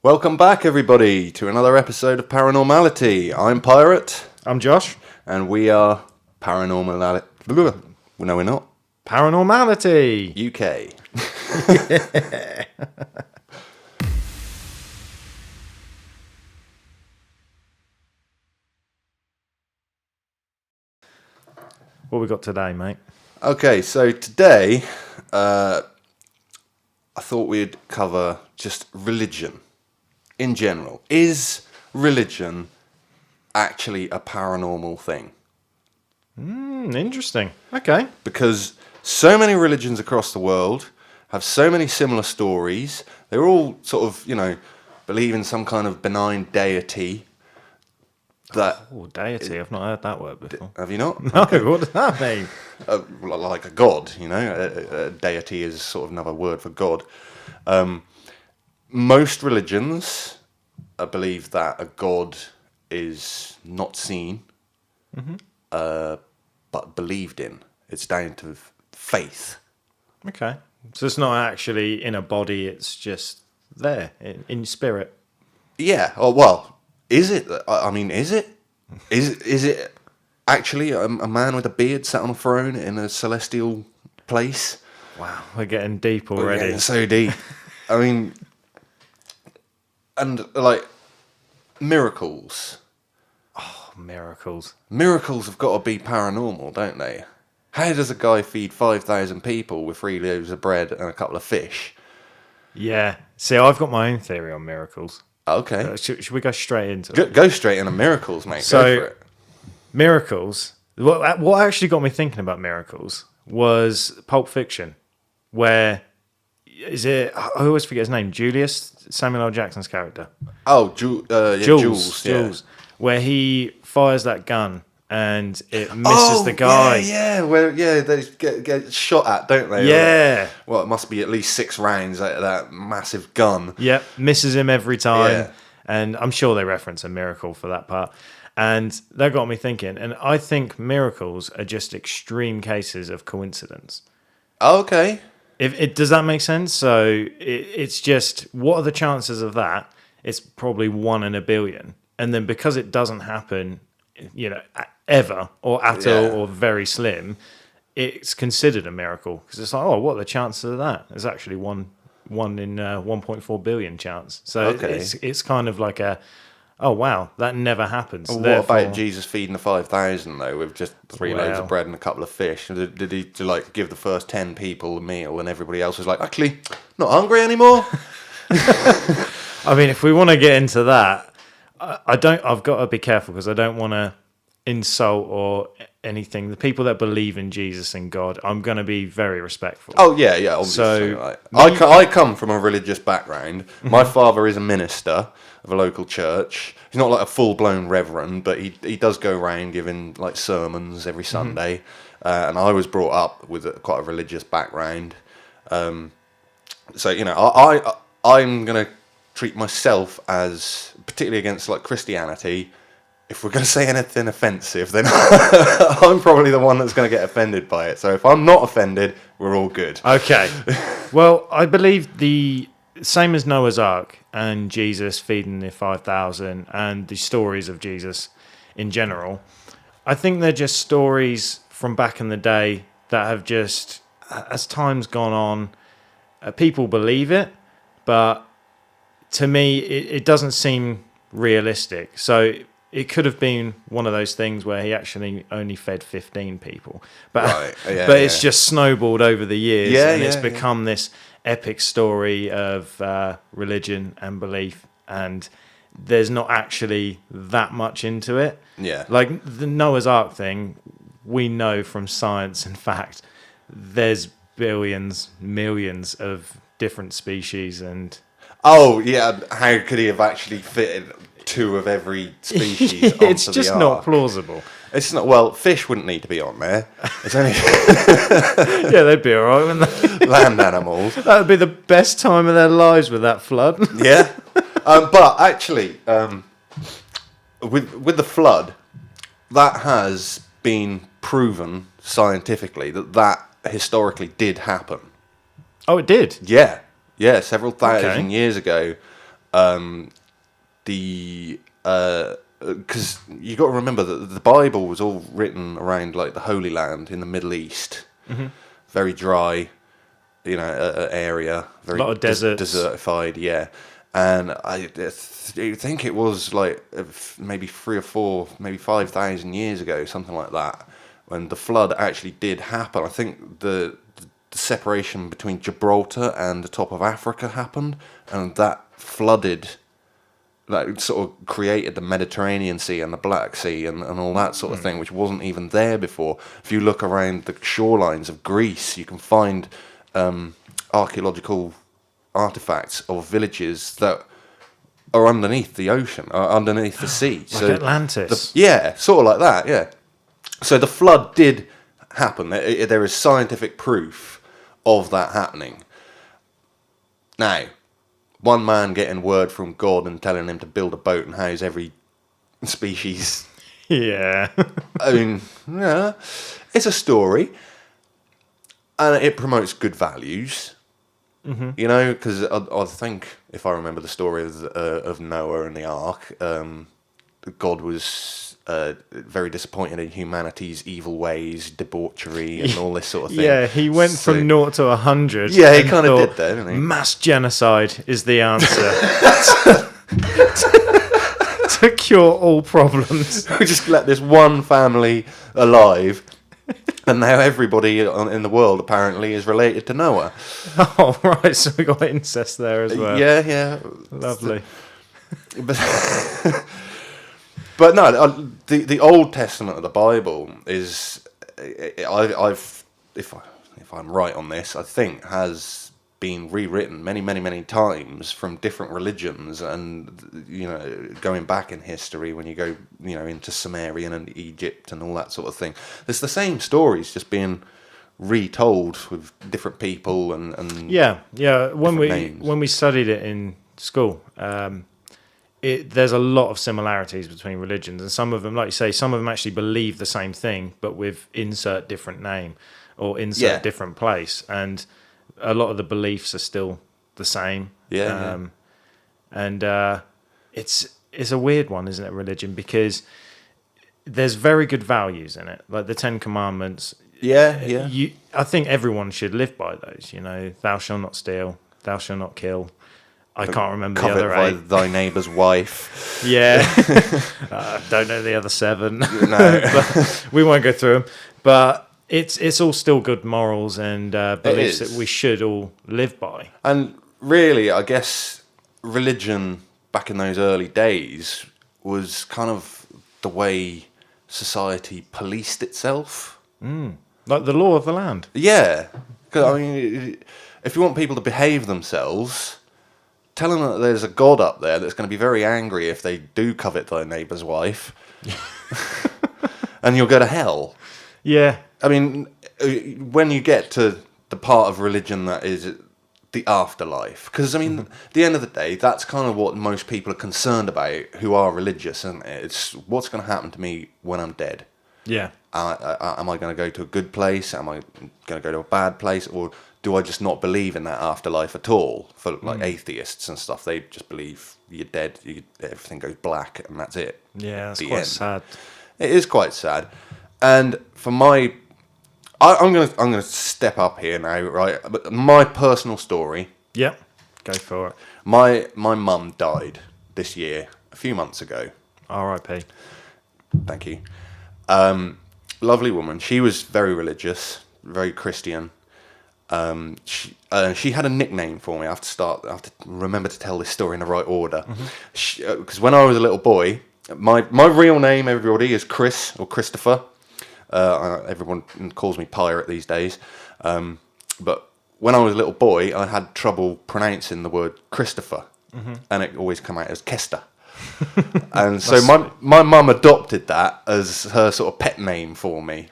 Welcome back, everybody, to another episode of Paranormality. I'm Pirate. I'm Josh. And we are Paranormality. No, we're not. Paranormality. UK. Yeah. What we got today, mate? Okay, so today, I thought we'd cover just religion in general. Is religion actually a paranormal thing? Interesting. Okay. Because so many religions across the world have so many similar stories. They're all sort of, believe in some kind of benign deity. Deity. I've not heard that word before. Have you not? No, okay. What does that mean? Like a god, a deity is sort of another word for God. Most religions believe that a god is not seen, but believed in. It's down to faith. Okay. So it's not actually in a body, it's just there, in spirit. Yeah. Oh, well, is it? I mean, is it? Is it actually a man with a beard sat on a throne in a celestial place? Wow, we're getting deep already. We're getting so deep. I mean, and like miracles. Oh, miracles. Miracles have got to be paranormal, don't they? How does a guy feed 5,000 people with 3 loaves of bread and a couple of fish? Yeah. See, I've got my own theory on miracles. Okay. Should we go straight into it? Go straight into miracles, mate. So, go for it. Miracles. What actually got me thinking about miracles was Pulp Fiction, where I always forget his name. Julius, Samuel L. Jackson's character. Oh, Jules. Yeah. Jules. Where he fires that gun and it misses the guy. Yeah, they get shot at, don't they? Yeah. Well, it must be at least 6 rounds out of that massive gun. Yep, misses him every time. Yeah. And I'm sure they reference a miracle for that part. And that got me thinking. And I think miracles are just extreme cases of coincidence. Okay. Does that make sense? So it's just, what are the chances of that? It's probably 1 in a billion. And then because it doesn't happen, ever or at all or very slim, it's considered a miracle. Because it's like, what are the chances of that? There's actually one in 1.4 billion chance. So it's kind of like oh wow, that never happens. Well, what about Jesus feeding the 5,000 though, with just 3 loaves of bread and a couple of fish? Did he give the first 10 people a meal, and everybody else was like, actually, not hungry anymore? I mean, if we want to get into that, I've got to be careful because I don't want to insult or anything. The people that believe in Jesus and God, I'm going to be very respectful. Oh yeah, obviously. So, I come from a religious background. My father is a minister of a local church. He's not like a full-blown reverend, but he does go around giving like sermons every Sunday. And I was brought up with quite a religious background. So I'm going to treat myself as, particularly against like Christianity, if we're going to say anything offensive, then I'm probably the one that's going to get offended by it. So if I'm not offended, we're all good. Okay. Well, I believe the same as Noah's Ark and Jesus feeding the 5,000 and the stories of Jesus in general, I think they're just stories from back in the day that have just, as time's gone on, people believe it, but to me, it doesn't seem realistic. So it could have been one of those things where he actually only fed 15 people. But it's just snowballed over the years, and it's become this epic story of religion and belief, and there's not actually that much into it. Yeah. Like the Noah's Ark thing, we know from science and fact, there's billions, millions of different species and... Oh, yeah, how could he have actually fitted 2 of every species onto it's just the not ark? plausible. It's not. Well, fish wouldn't need to be on there. It's only Yeah, they'd be all right, wouldn't they? land animals. That would be the best time of their lives with that flood. Yeah. But actually, with the flood, that has been proven scientifically that historically did happen. Oh, it did? Yeah, several thousand years ago, because you got to remember that the Bible was all written around like the Holy Land in the Middle East, very dry, area, very a lot of deserts, desertified, yeah. And I think it was like maybe 3 or 4, maybe 5,000 years ago, something like that, when the flood actually did happen. I think the separation between Gibraltar and the top of Africa happened, and that flooded, like sort of created the Mediterranean Sea and the Black Sea and all that sort of thing, which wasn't even there before. If you look around the shorelines of Greece, you can find archaeological artifacts of villages that are underneath the ocean, or underneath the sea. Like so Atlantis. Yeah, sort of like that, yeah. So the flood did happen. There is scientific proof of that happening. Now, one man getting word from God and telling him to build a boat and house every species. Yeah. I mean, yeah, it's a story. And it promotes good values. Because I think, if I remember the story of Noah and the Ark, God was very disappointed in humanity's evil ways, debauchery, and all this sort of thing. Yeah, he went from 0 to 100. Yeah, he kind of did that, didn't he? Mass genocide is the answer to cure all problems. We just let this one family alive. And now everybody in the world apparently is related to Noah. Oh, right. So we got incest there as well. Yeah. Lovely. But no, the Old Testament of the Bible is, if I'm right on this, I think has been rewritten many times from different religions, and going back in history when you go into Sumerian and Egypt and all that sort of thing, it's the same stories just being retold with different people and yeah when names. we studied it in school, there's a lot of similarities between religions, and some of them, like you say, some of them actually believe the same thing but with insert different name or insert different place, and a lot of the beliefs are still the same. And it's a weird one, isn't it, religion? Because there's very good values in it, like the 10 Commandments. I think everyone should live by those. Thou shalt not steal, thou shalt not kill. I can't remember the other 8. Thy neighbour's wife. Yeah. Don't know the other 7. No. But we won't go through them. But it's all still good morals and beliefs that we should all live by. And really, I guess religion back in those early days was kind of the way society policed itself. Like the law of the land. Yeah. Because, I mean, if you want people to behave themselves, tell them that there's a God up there that's going to be very angry if they do covet thy neighbour's wife. And you'll go to hell. Yeah. I mean, when you get to the part of religion that is the afterlife, because, I mean, at the end of the day, that's kind of what most people are concerned about who are religious, isn't it? It's what's going to happen to me when I'm dead. Yeah. Am I going to go to a good place? Am I going to go to a bad place? Or do I just not believe in that afterlife at all? For like atheists and stuff, they just believe you're dead, everything goes black, and that's it. Yeah, that's quite sad. It is quite sad. And for I'm gonna step up here now, right? But my personal story. Yeah, go for it. My mum died this year, a few months ago. R.I.P. Thank you. Lovely woman. She was very religious, very Christian. She had a nickname for me. I have to remember to tell this story in the right order. Because when I was a little boy, my real name, everybody, is Chris or Christopher. Everyone calls me Pirate these days. But when I was a little boy, I had trouble pronouncing the word Christopher. And it always came out as Kester. And so my mum adopted that as her sort of pet name for me.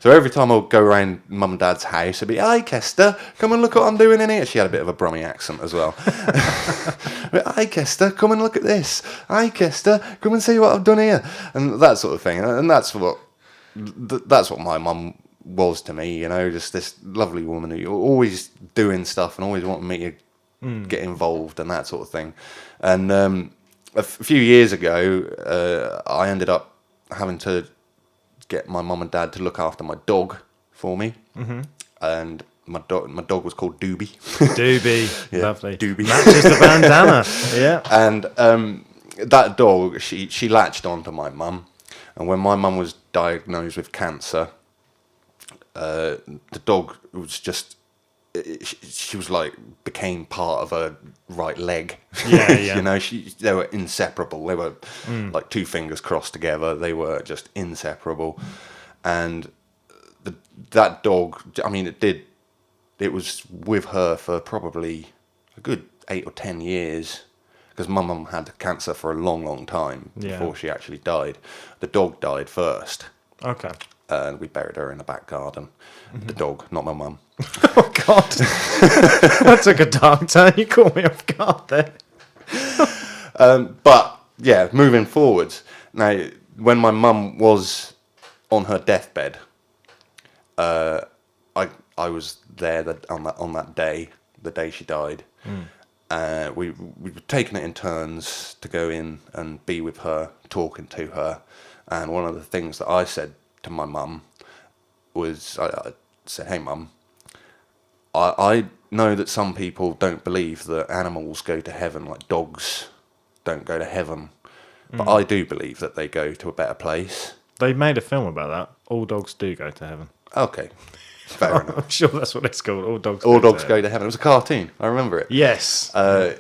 So every time I would go around mum and dad's house, it'd be, "Hi, Kester, come and look what I'm doing in here." She had a bit of a Brummie accent as well. "Hi, Kester, come and look at this. Hi, Kester, come and see what I've done here," and that sort of thing. And that's what my mum was to me, just this lovely woman who always doing stuff and always wanting me to get involved and that sort of thing. And a few years ago, I ended up having to get my mum and dad to look after my dog for me. And my dog was called Doobie. Doobie, Yeah, lovely. Doobie. Matches the bandana. Yeah. And that dog, she latched onto my mum. And when my mum was diagnosed with cancer, the dog was just, she was like, became part of her right leg. Yeah, yeah. You know, they were inseparable. They were like two fingers crossed together. They were just inseparable. And that dog, I mean, it was with her for probably a good 8 or 10 years, because my mum had cancer for a long, long time before she actually died. The dog died first. Okay. And we buried her in the back garden. The dog, not my mum. Oh, God. That took a dark turn. You caught me off guard there. But, yeah, moving forwards. Now, when my mum was on her deathbed, I was there on that day, the day she died. We were taking it in turns to go in and be with her, talking to her. And one of the things that I said to my mum was, I said, "Hey, Mum, I know that some people don't believe that animals go to heaven, like dogs don't go to heaven. But I do believe that they go to a better place." They made a film about that. All dogs do go to heaven. Okay, fair enough. I'm sure that's what it's called. All dogs All go dogs to go heaven. to heaven. It was a cartoon. I remember it. Yes. I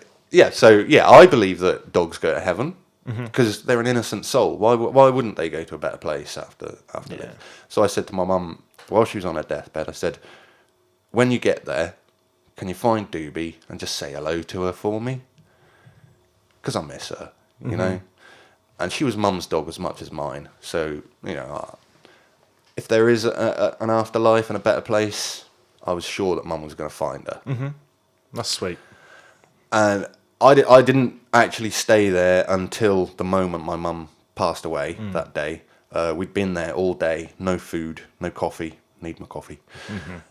believe that dogs go to heaven because they're an innocent soul. Why wouldn't they go to a better place after this? So I said to my mum, while she was on her deathbed, I said, "When you get there, can you find Doobie and just say hello to her for me? Because I miss her, you know." And she was mum's dog as much as mine. So, you know, if there is an afterlife and a better place, I was sure that mum was going to find her. That's sweet. And I didn't actually stay there until the moment my mum passed away that day. We'd been there all day, no food, no coffee. Need my coffee.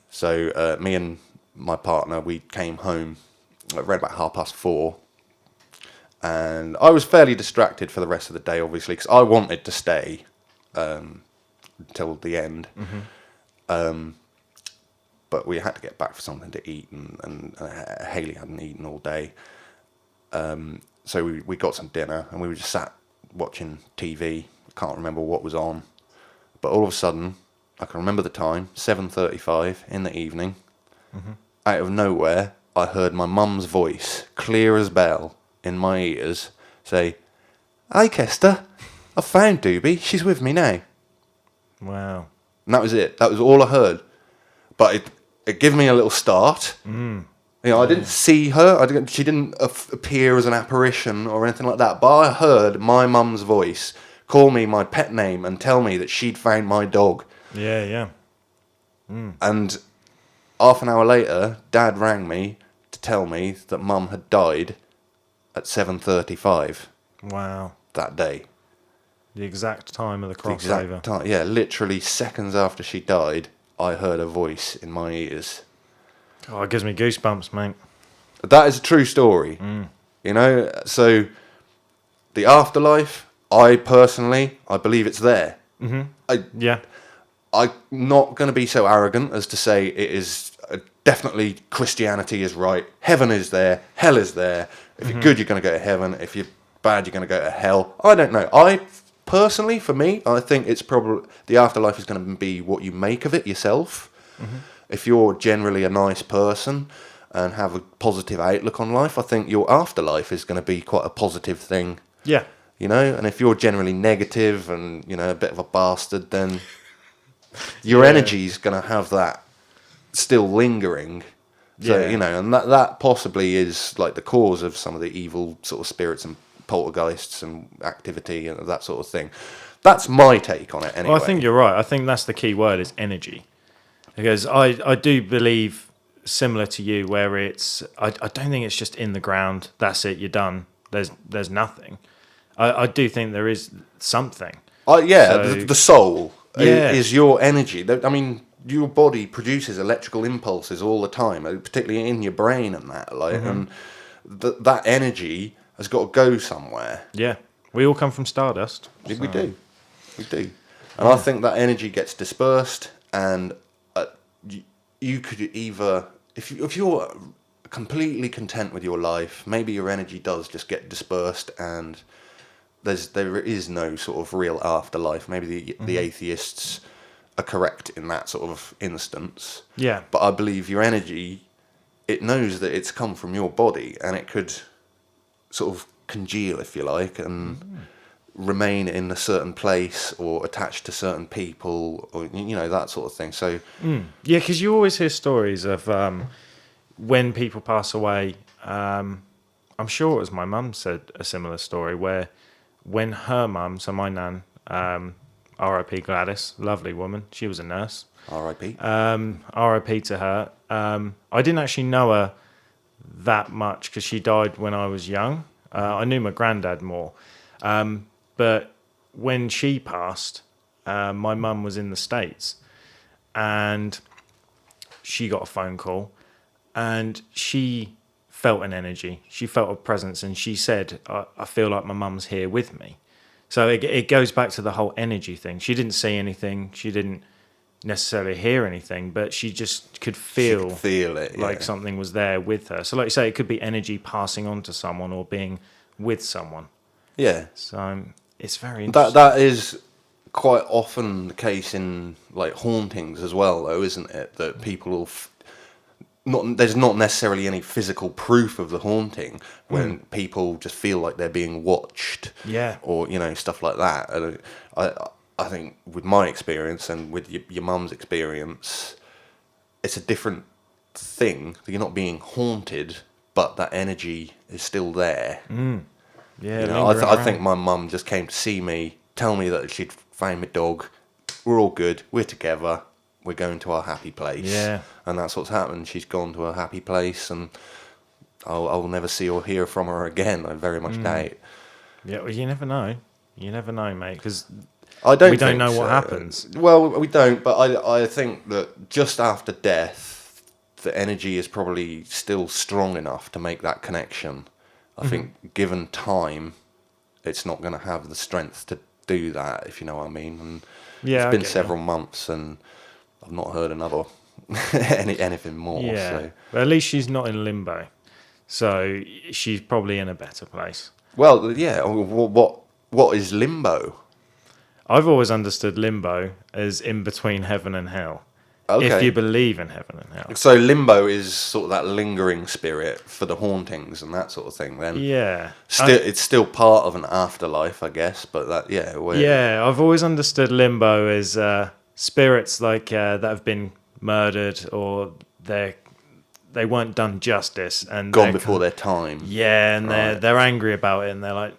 So me and my partner, we came home around about 4:30. And I was fairly distracted for the rest of the day, obviously, because I wanted to stay until the end. But we had to get back for something to eat, and Haley hadn't eaten all day. So we got some dinner, and we were just sat watching TV. I can't remember what was on. But all of a sudden, I can remember the time, 7:35 in the evening. Out of nowhere, I heard my mum's voice, clear as bell, in my ears, say, "Hi, Kester, I found Doobie. She's with me now." Wow. And that was it. That was all I heard. But it gave me a little start. You know, I didn't see her. She didn't appear as an apparition or anything like that. But I heard my mum's voice call me my pet name and tell me that she'd found my dog. Yeah, yeah. And half an hour later, Dad rang me to tell me that Mum had died at 7:35 Wow. that day. The exact time of the The crossover. exact time. Yeah, literally seconds after she died, I heard a voice in my ears. Oh, it gives me goosebumps, mate. That is a true story. You know, so the afterlife, I believe it's there. Yeah. I'm not going to be so arrogant as to say it is definitely Christianity is right. Heaven is there. Hell is there. If you're good, you're going to go to heaven. If you're bad, you're going to go to hell. I don't know. Personally, for me, I think it's probably the afterlife is going to be what you make of it yourself. If you're generally a nice person and have a positive outlook on life, I think your afterlife is going to be quite a positive thing. Yeah. You know, and if you're generally negative and, you know, a bit of a bastard, then your energy's going to have that still lingering. So, you know, and that possibly is like the cause of some of the evil sort of spirits and poltergeists and activity and that sort of thing. That's my take on it anyway. Well, I think you're right. I think that's the key word is energy. Because I do believe, similar to you, where it's... I don't think it's just in the ground, that's it, you're done. There's nothing. I do think there is something. The soul is your energy. I mean, your body produces electrical impulses all the time, particularly in your brain and that, like, and that energy has got to go somewhere. Yeah. We all come from stardust. We so- do, we do, and I think that energy gets dispersed, and you could either, if you're completely content with your life, maybe your energy does just get dispersed, and there is no sort of real afterlife. Maybe the atheists are correct in that sort of instance. Yeah. But I believe your energy, it knows that it's come from your body, and it could sort of congeal, if you like, and remain in a certain place or attached to certain people, or that sort of thing. So Yeah, because you always hear stories of when people pass away. I'm sure it was my mum said a similar story where when her mum, so my nan, R.I.P. Gladys, lovely woman, she was a nurse. R.I.P. R.I.P. to her. I didn't actually know her that much because she died when I was young. I knew my granddad more. But when she passed, my mum was in the States and she got a phone call and she felt an energy. She felt a presence and she said, I feel like my mum's here with me. So it goes back to the whole energy thing. She didn't see anything. She didn't necessarily hear anything, but she just could feel it, like something was there with her. So like you say, it could be energy passing on to someone or being with someone. Yeah. So it's very interesting. That is quite often the case in like hauntings as well, though, isn't it? That people will there's not necessarily any physical proof of the haunting when people just feel like they're being watched. Yeah. Or stuff like that. And I think with my experience and with your mum's experience, it's a different thing. You're not being haunted, but that energy is still there. Yeah, I think my mum just came to see me, tell me that she'd found my dog. We're all good. We're together. We're going to our happy place. Yeah. And that's what's happened. She's gone to a happy place, and I'll never see or hear from her again. I very much doubt. Yeah, well, you never know. You never know, mate, because We don't know what happens. Well, we don't, but I think that just after death, the energy is probably still strong enough to make that connection. I think given time, it's not going to have the strength to do that, if you know what I mean. And Yeah, it's been several months, and I've not heard another anything more. Yeah, So. but at least she's not in limbo, so she's probably in a better place. Well, yeah. What is limbo? I've always understood limbo as in between heaven and hell. Okay. If you believe in heaven and hell. So limbo is sort of that lingering spirit for the hauntings and that sort of thing. Then Yeah. it's still part of an afterlife, I guess. But Yeah, I've always understood limbo as spirits like that have been murdered or they weren't done justice and gone before their time. Yeah, and they're angry about it and they're like,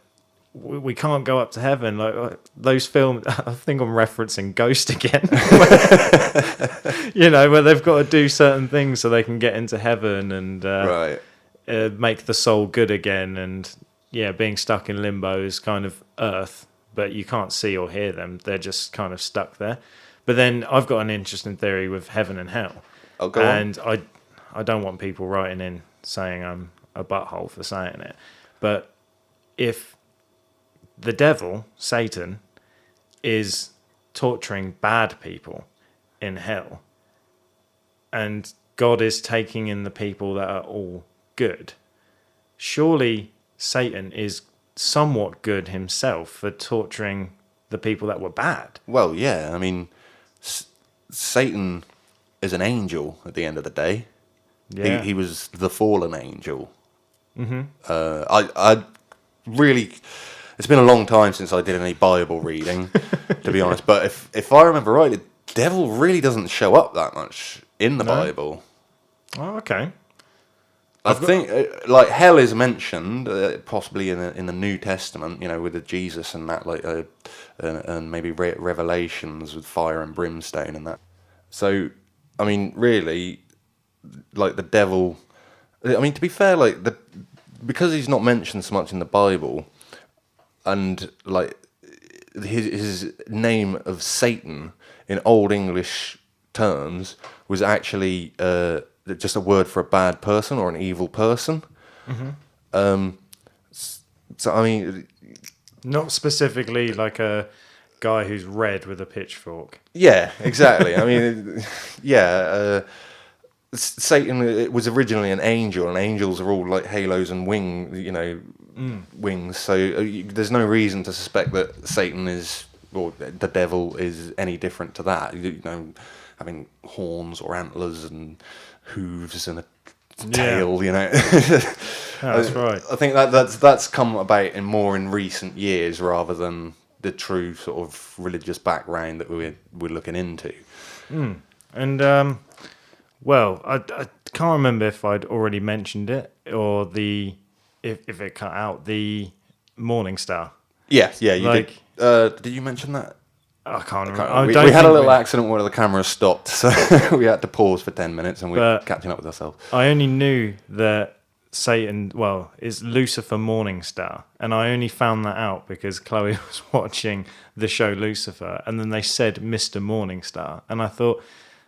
we can't go up to heaven. Like those films, I think I'm referencing Ghost again. Where they've got to do certain things so they can get into heaven and make the soul good again. And yeah, being stuck in limbo is kind of earth, but you can't see or hear them. They're just kind of stuck there. But then I've got an interesting theory with heaven and hell. Oh, go on. And I don't want people writing in saying I'm a butthole for saying it. But if the devil, Satan, is torturing bad people in hell, and God is taking in the people that are all good, surely Satan is somewhat good himself for torturing the people that were bad. Well, yeah. I mean, Satan is an angel at the end of the day. Yeah. He was the fallen angel. I really... It's been a long time since I did any Bible reading, to be honest. But if I remember right, the devil really doesn't show up that much in the Bible. Oh, okay. I think like hell is mentioned, possibly in the New Testament, with the Jesus and that, like, and maybe Revelations with fire and brimstone and that. So, I mean, really, like the devil. I mean, to be fair, like because he's not mentioned so much in the Bible. And like his name of Satan in Old English terms was actually just a word for a bad person or an evil person. So I mean, Not specifically like a guy who's red with a pitchfork. yeah, exactly. I mean, yeah. Satan, it was originally an angel, and angels are all like halos and wings. So there's no reason to suspect that Satan is, or the devil is, any different to that. Having horns or antlers and hooves and a tail. That's right. I think that's come about in recent years rather than the true sort of religious background that we're looking into. And well, I can't remember if I'd already mentioned it or if it cut out the Morning Star. Yeah, you Like, did. Did you mention that? I can't remember. We had a little accident where the camera stopped, so we had to pause for 10 minutes, and we're catching up with ourselves. I only knew that Satan, is Lucifer Morningstar, and I only found that out because Chloe was watching the show Lucifer, and then they said Mr. Morningstar, and I thought,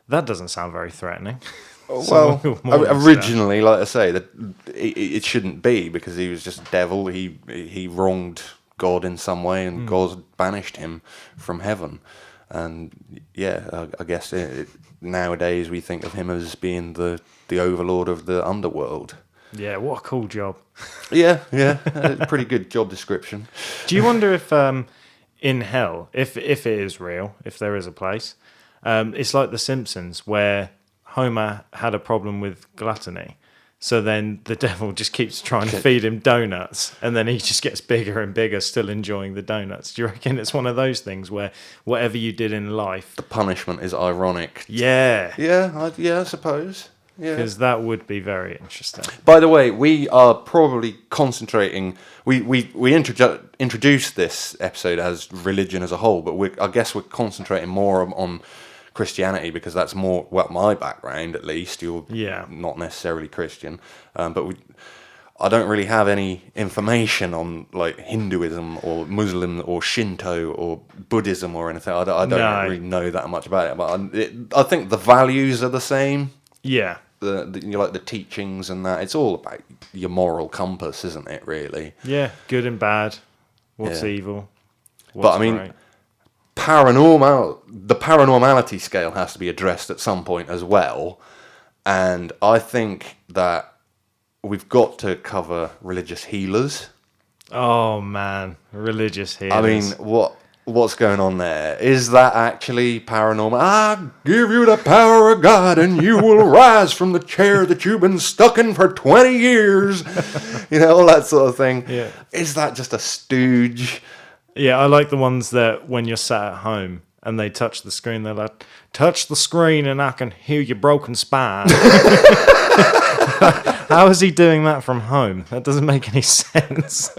that doesn't sound very threatening. Well, originally, like I say, it shouldn't be, because he was just a devil. He wronged God in some way, and God banished him from heaven. And yeah, I guess nowadays we think of him as being the overlord of the underworld. Yeah, what a cool job. Yeah, pretty good job description. Do you wonder if in hell, if it is real, if there is a place, it's like The Simpsons, where Homer had a problem with gluttony. So then the devil just keeps trying to feed him donuts, and then he just gets bigger and bigger, still enjoying the donuts. Do you reckon it's one of those things where whatever you did in life, the punishment is ironic? Yeah, I suppose. Yeah, because that would be very interesting. By the way, we are probably concentrating. We introduced this episode as religion as a whole, but I guess we're concentrating more on Christianity, because that's more, well, my background at least. You're not necessarily Christian, but I don't really have any information on like Hinduism or Muslim or Shinto or Buddhism or anything. I don't really know that much about it, but I think the values are the same. Yeah. The teachings and that, it's all about your moral compass, isn't it, really? Yeah, good and bad. What's evil? But I mean, right? the paranormality scale has to be addressed at some point as well. And I think that we've got to cover religious healers. Oh man, religious healers. I mean, what's going on there? Is that actually paranormal? I give you the power of God and you will rise from the chair that you've been stuck in for 20 years. All that sort of thing. Yeah. Is that just a stooge? Yeah, I like the ones that when you're sat at home and they touch the screen, they're like, touch the screen and I can hear your broken spine. How is he doing that from home? That doesn't make any sense.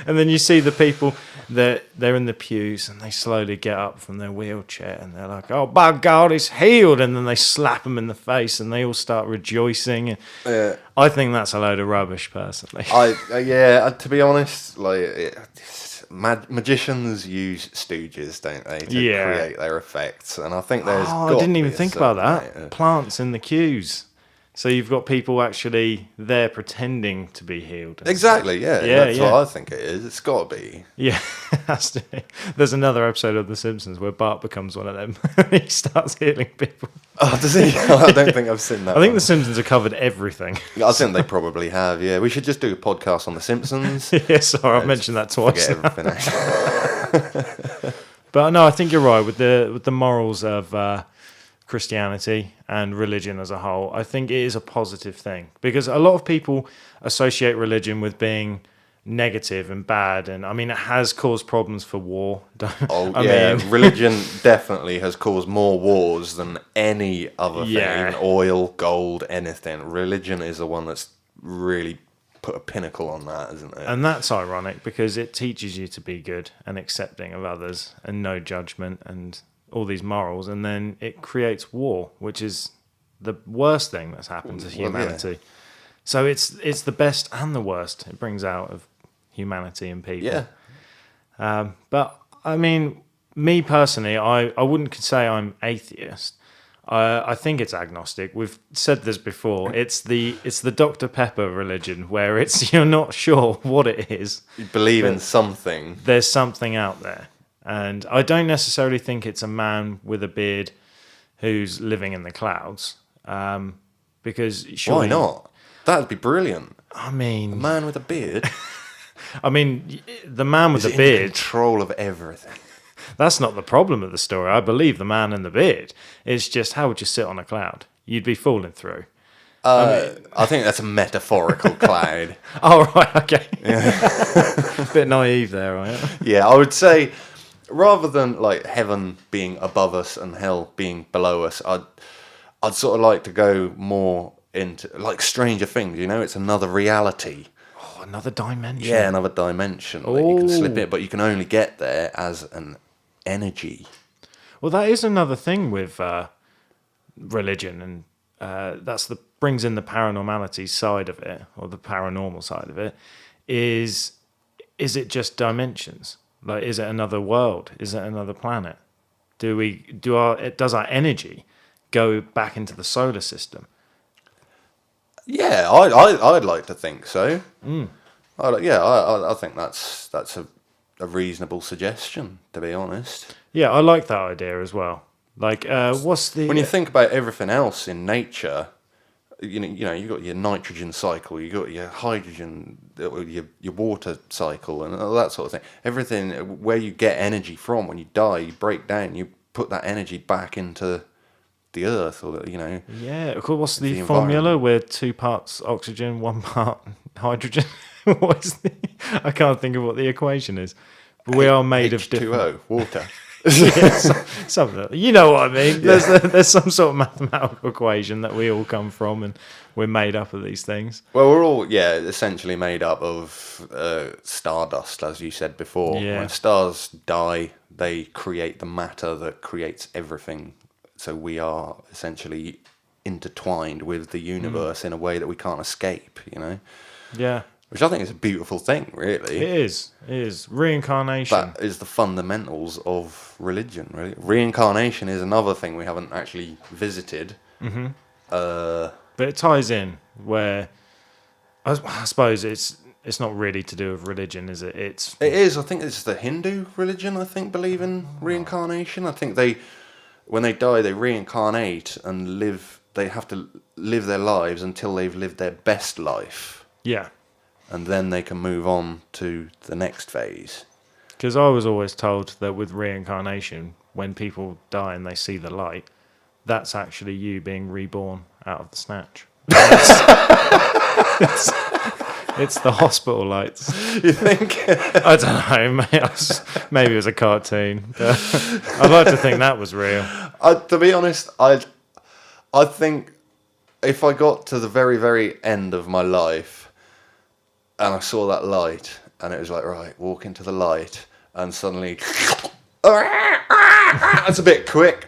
And then you see the people that they're in the pews and they slowly get up from their wheelchair and they're like, oh, by God, he's healed. And then they slap him in the face and they all start rejoicing. I think that's a load of rubbish, personally. To be honest, magicians use stooges, don't they, to create their effects, and I think there's. I didn't even think about that. Plants in the queues, so you've got people actually there pretending to be healed. Exactly, that's what I think it is. It's got to be. Yeah, it has to be. There's another episode of The Simpsons where Bart becomes one of them. He starts healing people. Oh, does he? I don't think I've seen that. I think The Simpsons have covered everything. I think they probably have. Yeah, we should just do a podcast on The Simpsons. Sorry, I've mentioned that twice. Forget everything. But no, I think you're right with the morals of Christianity and religion as a whole. I think it is a positive thing, because a lot of people associate religion with being negative and bad, and I mean it has caused problems for war. Religion definitely has caused more wars than any other thing, even oil, gold, anything. Religion is the one that's really put a pinnacle on that, isn't it? And that's ironic, because it teaches you to be good and accepting of others and no judgment and all these morals, and then it creates war, which is the worst thing that's happened to humanity. So it's the best and the worst it brings out of humanity and people. But I mean, me personally, I wouldn't say I'm atheist, I think it's agnostic. We've said this before. It's the Dr. Pepper religion, where it's you're not sure what it is. You believe in something. There's something out there, and I don't necessarily think it's a man with a beard who's living in the clouds. Because surely, why not? That'd be brilliant. I A mean, man with a beard the man with is the in beard. control of everything. That's not the problem of the story. I believe the man in the beard. It's just how would you sit on a cloud? You'd be falling through. I think that's a metaphorical cloud. Oh, right, okay. Yeah. Bit naive there, right? Yeah, I would say rather than like heaven being above us and hell being below us, I'd sort of like to go more into like Stranger Things. You know, it's another reality. Oh, another dimension. Yeah, another dimension that you can slip in, but you can only get there as an energy. Well, that is another thing with religion, and brings in the paranormality side of it, or the paranormal side of it. Is it just dimensions? Like, is it another world? Is it another planet? Does our energy go back into the solar system? Yeah, I'd like to think so. I think that's a reasonable suggestion, to be honest. Yeah, I like that idea as well. Like, what's the... When you think about everything else in nature, you know, you've got your nitrogen cycle, you've got your hydrogen, your water cycle, and all that sort of thing. Everything, where you get energy from when you die, you break down, you put that energy back into the earth, or you know. Yeah, what's the the formula? We're 2 parts oxygen, 1 part hydrogen. What is I can't think of what the equation is. But we are made of different... H2O, water. Something. You know what I mean? Yeah. There's some sort of mathematical equation that we all come from, and we're made up of these things. Well, we're all essentially made up of stardust, as you said before. Yeah. When stars die, they create the matter that creates everything. So we are essentially intertwined with the universe in a way that we can't escape. You know. Yeah. Which I think is a beautiful thing, really. It is. Reincarnation. That is the fundamentals of religion, really. Reincarnation is another thing we haven't actually visited. Mm-hmm. But it ties in where... I suppose it's not really to do with religion, is it? It is. I think it's the Hindu religion, believe in reincarnation. I think when they die, they reincarnate and live... They have to live their lives until they've lived their best life. Yeah. And then they can move on to the next phase. Because I was always told that with reincarnation, when people die and they see the light, that's actually you being reborn out of the snatch. It's the hospital lights. You think? I don't know. Maybe it was a cartoon. But I'd like to think that was real. To be honest, I think if I got to the very, very end of my life, and I saw that light, and it was like, right, walk into the light, and suddenly, that's a bit quick.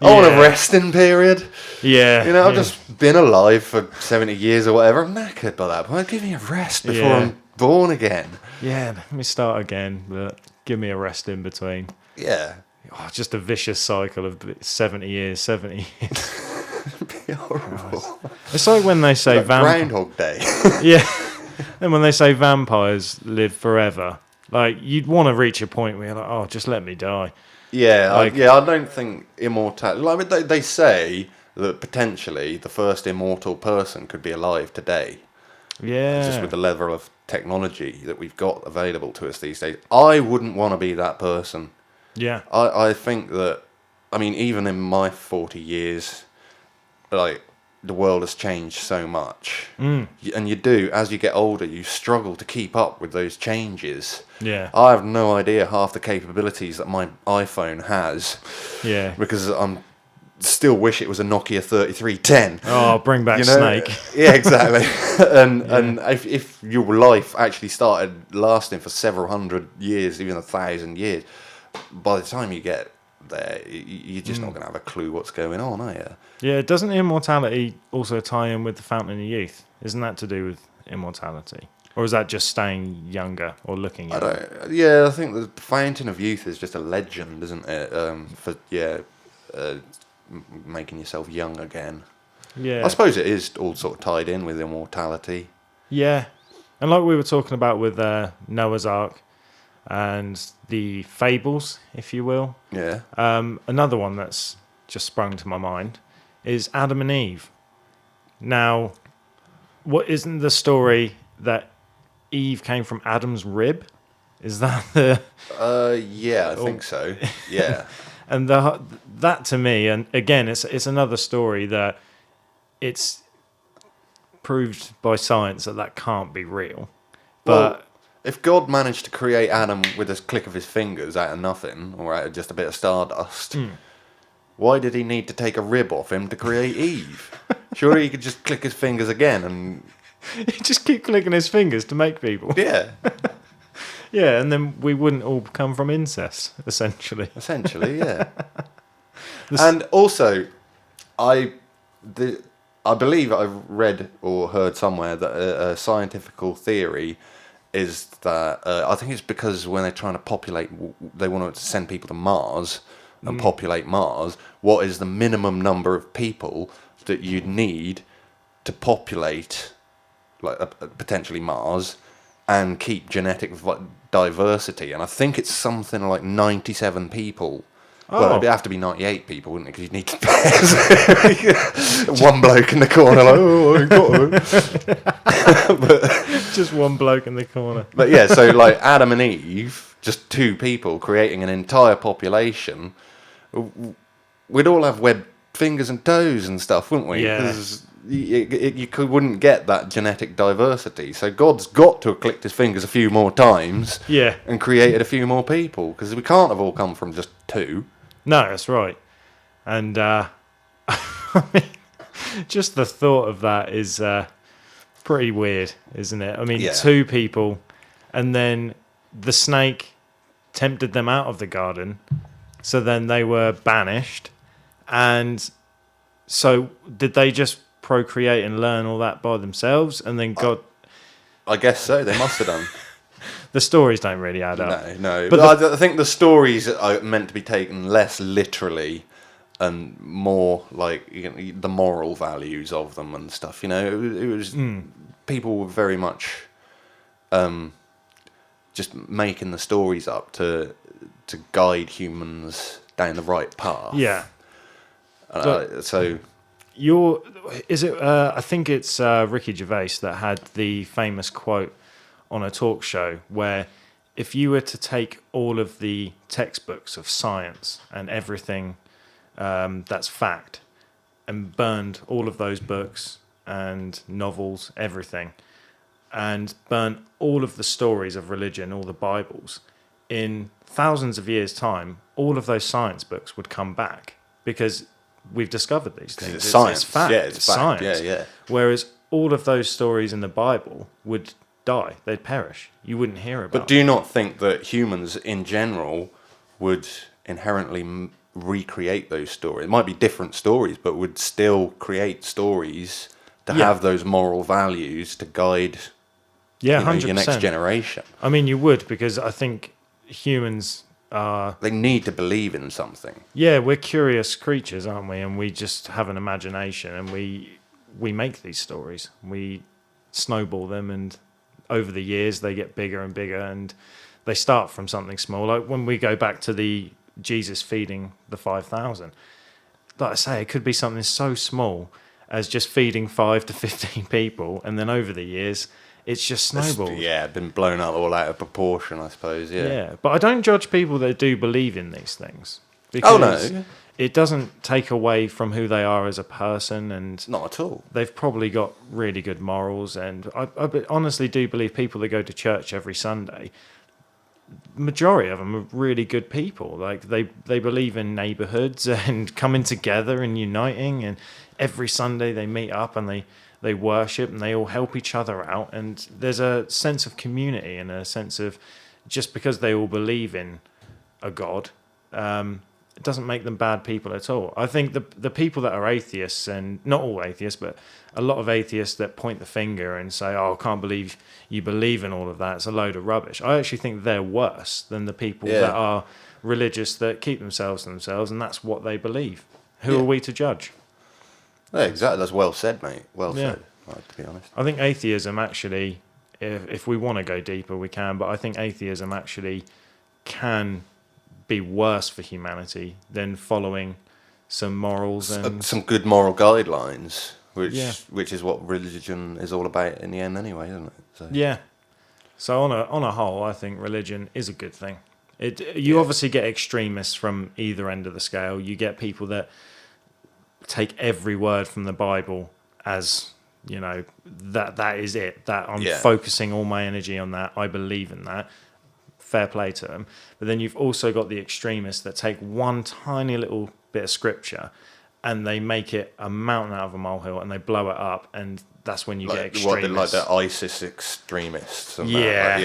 I want a resting period. Yeah. You know, I've just been alive for 70 years or whatever. I'm knackered by that point. Give me a rest before I'm born again. Yeah, let me start again, but give me a rest in between. Yeah. Oh, just a vicious cycle of 70 years. It'd be horrible. It's like when they say Groundhog Day. Yeah. And when they say vampires live forever, like, you'd want to reach a point where you're like, oh, just let me die. Yeah, I don't think immortality... Like, they say that potentially the first immortal person could be alive today. Yeah. Just with the level of technology that we've got available to us these days. I wouldn't want to be that person. Yeah. I think that... I mean, even in my 40 years, like... The world has changed so much. And you do, as you get older, you struggle to keep up with those changes. Yeah. I have no idea half the capabilities that my iPhone has. Yeah. Because I'm still wish it was a Nokia 3310. Oh, bring back Snake. Yeah, exactly. And if your life actually started lasting for several hundred years, even 1,000 years, by the time you get there, you're just not going to have a clue what's going on, are you? Yeah, doesn't immortality also tie in with the Fountain of Youth? Isn't that to do with immortality? Or is that just staying younger or looking younger? I think the Fountain of Youth is just a legend, isn't it? making yourself young again. Yeah. I suppose it is all sort of tied in with immortality. Yeah. And like we were talking about with Noah's Ark and the fables, if you will. Yeah. Another one that's just sprung to my mind is Adam and Eve. Now, what isn't the story that Eve came from Adam's rib? Is that the... Yeah, I think so. Yeah. And that to me, and again, it's another story that it's proved by science that can't be real. But Well, if God managed to create Adam with a click of his fingers out of nothing, or out of just a bit of stardust, why did he need to take a rib off him to create Eve? Surely he could just click his fingers again and... he just keep clicking his fingers to make people. Yeah. Yeah, and then we wouldn't all come from incest, essentially. Essentially, yeah. And also, I believe I've read or heard somewhere that a scientific theory is that I think it's because when they're trying to populate, they want to send people to Mars and populate Mars. What is the minimum number of people that you'd need to populate, like potentially Mars, and keep genetic diversity? And I think it's something like 97 people. Well, it'd have to be 98 people, wouldn't it? Because you'd need to one bloke in the corner, like, oh, I ain't got it. Just one bloke in the corner. But yeah, so like Adam and Eve, just two people creating an entire population, we'd all have webbed fingers and toes and stuff, wouldn't we? Yeah. Because you wouldn't get that genetic diversity. So God's got to have clicked his fingers a few more times, Yeah. and created a few more people, because we can't have all come from just two. No, that's right. And I mean, just the thought of that is pretty weird, isn't it? I mean, Yeah. two people, and then the snake tempted them out of the garden, so then they were banished. And so did they just procreate and learn all that by themselves? And then God... I guess so, they must have done. The stories don't really add up. No. But I think the stories are meant to be taken less literally and more like, you know, the moral values of them and stuff. You know, it was people were very much just making the stories up to guide humans down the right path. Yeah. So I think it's Ricky Gervais that had the famous quote on a talk show where if you were to take all of the textbooks of science and everything that's fact and burned all of those books and novels, everything, and burnt all of the stories of religion, all the Bibles, in thousands of years' time, all of those science books would come back because we've discovered these things. It's science. It's fact. Yeah, it's fact. Science. Yeah. Whereas all of those stories in the Bible would die. They'd perish. You wouldn't hear about But do you not think that humans in general would inherently recreate those stories? It might be different stories, but would still create stories to have those moral values to guide Yeah, 100%. your next generation. I mean, you would, because I think humans are... They need to believe in something. Yeah, we're curious creatures, aren't we? And we just have an imagination, and we make these stories. We snowball them, and over the years they get bigger and bigger, and they start from something small. Like when we go back to the Jesus feeding the 5,000, like I say, it could be something so small as just feeding 5 to 15 people, and then over the years it's just snowballed. Yeah, been blown up all out of proportion, I suppose. Yeah, but I don't judge people that do believe in these things, because it doesn't take away from who they are as a person, and Not at all. they've probably got really good morals. And I honestly do believe people that go to church every Sunday, majority of them are really good people. Like they believe in neighborhoods and coming together and uniting, and every Sunday they meet up and they worship and they all help each other out, and there's a sense of community and a sense of, just because they all believe in a God, it doesn't make them bad people at all. I think the people that are atheists, and not all atheists, but a lot of atheists that point the finger and say, oh, I can't believe you believe in all of that, it's a load of rubbish. I actually think they're worse than the people that are religious, that keep themselves to themselves, and that's what they believe. who are we to judge? Yeah, exactly. That's well said, mate. Well Yeah. said, to be honest. I think atheism actually, if we want to go deeper, we can, but I think atheism actually can be worse for humanity than following some morals and Some good moral guidelines, Yeah. which is what religion is all about in the end anyway, isn't it? So. yeah. So on a whole, I think religion is a good thing. You obviously get extremists from either end of the scale. You get people that take every word from the Bible as, that is it. That I'm focusing all my energy on that. I believe in that. Fair play to them. But then you've also got the extremists that take one tiny little bit of scripture and they make it a mountain out of a molehill and they blow it up, and that's when you get extremists. Like the ISIS extremists. And Yeah.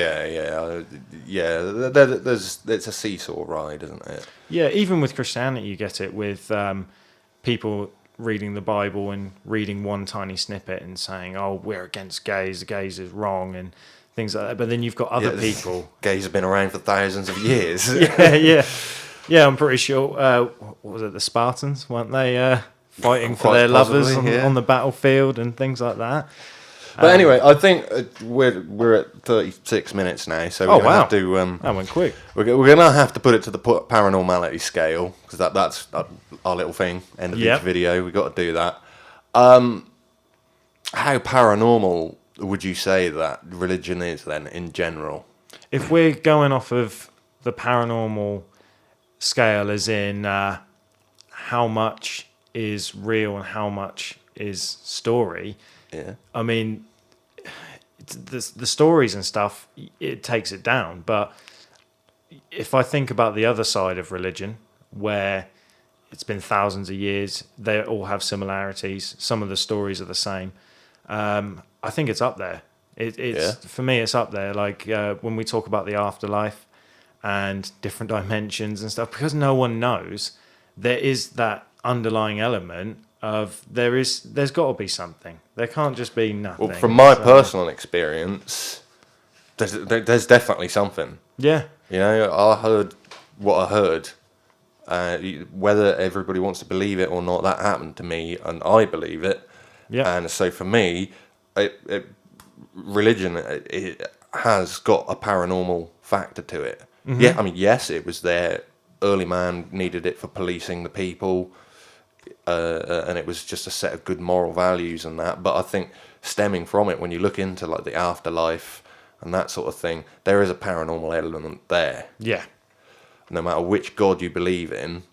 It's a seesaw ride, isn't it? Yeah, even with Christianity, you get it with people reading the Bible and reading one tiny snippet and saying, "Oh, we're against gays. Gays is wrong," and things like that. But then you've got other people. Gays have been around for thousands of years. Yeah. I'm pretty sure. What was it? The Spartans, weren't they fighting for their lovers on the battlefield and things like that? But anyway, I think we're at 36 minutes now, so we're gonna have to. That went quick. We're gonna have to put it to the paranormality scale, because that's our little thing. End of each video, we got to do that. How paranormal would you say that religion is then in general? If we're going off of the paranormal scale, as in how much is real and how much is story. Yeah. I mean, the stories and stuff, it takes it down. But if I think about the other side of religion, where it's been thousands of years, they all have similarities. Some of the stories are the same. I think it's up there. For me, it's up there. Like when we talk about the afterlife and different dimensions and stuff, because no one knows, there is that underlying element of there's got to be something. There can't just be nothing. Well, from my personal experience, there's definitely something. Yeah. I heard what I heard. Whether everybody wants to believe it or not, that happened to me, and I believe it. Yeah. And so for me, religion it has got a paranormal factor to it. Mm-hmm. Yeah, I mean, yes, it was there. Early man needed it for policing the people. And it was just a set of good moral values and that. But I think stemming from it, when you look into like the afterlife and that sort of thing, there is a paranormal element there. Yeah. No matter which god you believe in,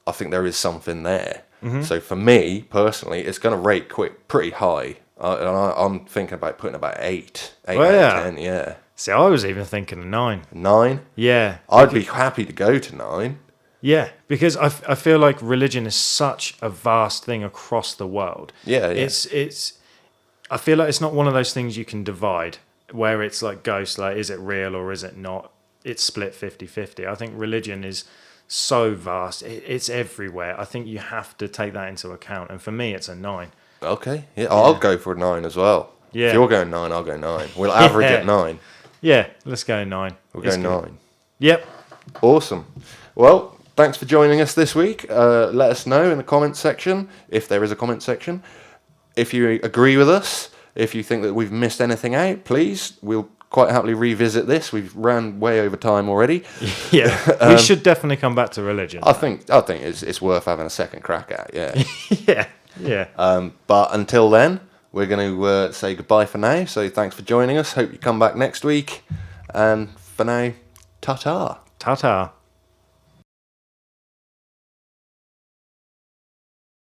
I think there is something there. Mm-hmm. So for me, personally, it's going to rate pretty high. I'm thinking about putting about 8 out of 10, yeah. See, I was even thinking 9. 9? Yeah. I'd be happy to go to 9. Yeah, because I feel like religion is such a vast thing across the world. Yeah. It's. I feel like it's not one of those things you can divide, where it's like ghosts, like is it real or is it not? It's split 50-50. I think religion is so vast. It's everywhere. I think you have to take that into account. And for me, it's a 9. Okay, yeah. I'll go for a 9 as well. Yeah. If you're going 9, I'll go 9. We'll average at 9. Yeah, let's go 9. We'll go 9. Yep. Awesome. Well, thanks for joining us this week. Let us know in the comments section, if there is a comment section, if you agree with us, if you think that we've missed anything out, please. We'll quite happily revisit this. We've ran way over time already. Yeah, we should definitely come back to religion. I think it's worth having a second crack at. Yeah. Yeah. But until then, we're going to say goodbye for now. So thanks for joining us. Hope you come back next week. And for now, ta-ta. Ta-ta.